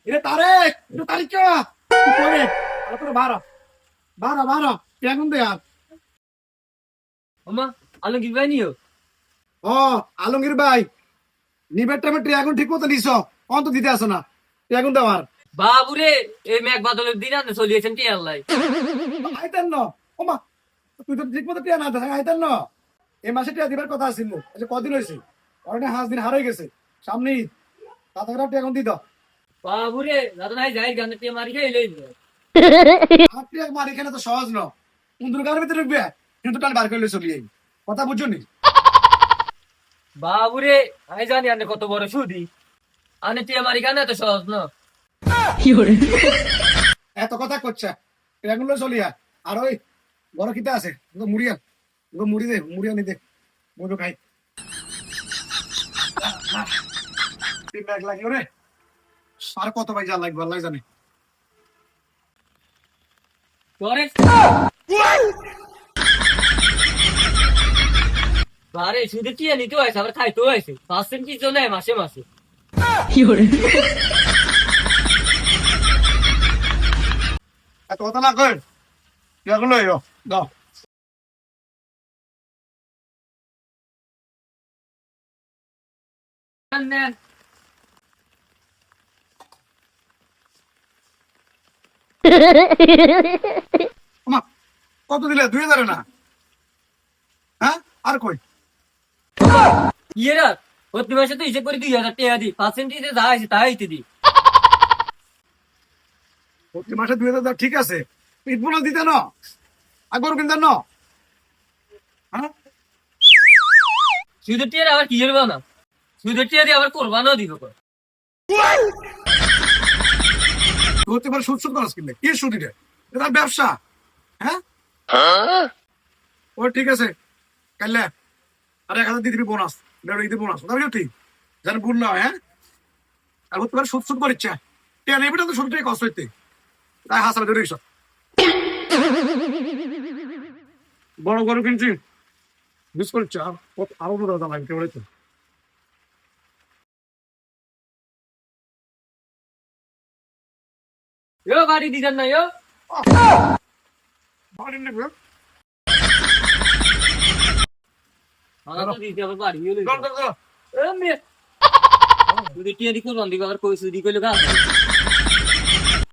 এটা তারেক, এটা তারিক কে? কি করে? আরে তোরা বারো, বারো, বারো, কেমন দে আর? ওমা আলমগীর ভাই নিও। ও, আলমগীর ভাই, নিবের টাইমে ট্রেগুন ঠিক মতো নিছ, অন্ত দিতে আসো না, ট্রেগুন দেওয়ার। বাবুরে এই মেঘ বাদলের দিন আপনি চলিয়েছেন কি আল্লাহ। আইতেন ন, ওমা, তুই তো ঠিক মতো টিয়া না দেখ, আইতেন ন। এই মাসে টিয়া দিবার কথা আছিল, আচ্ছা কদিন হয়েছে? অনেক 5 দিন হারাই গেছে, সামনে ঈদ, তাতে করে ট্রেগুন দিত। বাবুরে দাদা নাই যাই গান টিয়া মারি খেয়ে লই। আর টিয়া মার এখানে তো সহজ ন, কুন্দুর গাড়ির ভিতরে ঢুকবে, কিন্তু টান বার করলে চলিয়ে কথা বুঝছো নি? বাবুরে আমি জানি আপনি কত বড় সুদি, আপনি টিয়া মারি গান এত সহজ না। এত কথা করছে, ট্রেগুন চলিয়া। আর ওই বড় খিতা আছে, মুড়িয়া, মুড়ি দে, মুড়িয়া নি দে, মুড়ো খাই। ব্যাগ লাগিও রে, আর কত ভাই যা লাগবে আল্লাহ জানে। পরে বারে সুদে টিয়া নিতে হয়েছে আবার খাইতেও হয়েছে, 5 কি চলে মাসে মাসে। এত কথা না কর, ট্রেগুন লইও দাও। নেন ওমা, কত দিলে? 2000 না? হ্যাঁ, আর কই? ইয়েরা প্রতি মাসে তো হিসেব করে 2000 টাকা দিই, 5 যা আছে তাই দি। প্রতি মাসে 2000 দাও, ঠিক আছে। ঈদ বোনাস দিতে ন, আর গরু কিনতে ন? হ্যাঁ, সুদের টিয়ার আবার কি করবো না, সুদের টিয়া দিয়ে আবার কোরবানও দিব। হতে পারে সুদ সুদ খরচ কিনলে কি সুদ? এটা এটা ব্যবসা। হ্যাঁ, ও ঠিক আছে, কাইলে আর 1000 দিয়ে দিবি বোনাস, ঈদের বোনাস, ওটা ঠিক যেন ভুল না হয়। হ্যাঁ, আর হতে পারে সুদ সুদ করে ইচ্ছা, টেন এবিটা তো সুদ থেকে কষ্ট হইতে তাই হাসাবে ধরে এইসব। বড় গরু কিনছি, মিস করছে, আরো দাদা লাগবে কেবল তো। ইয়ো বাড়ি দিতেন না ইয়ো। বাড়ি নেবে, আমার তো দিতে আবার বাড়ি হলো। ধর, ধর, ধর। সুদের টিয়া দি কোরবান দিব আবার কই সুদি কইলো গা।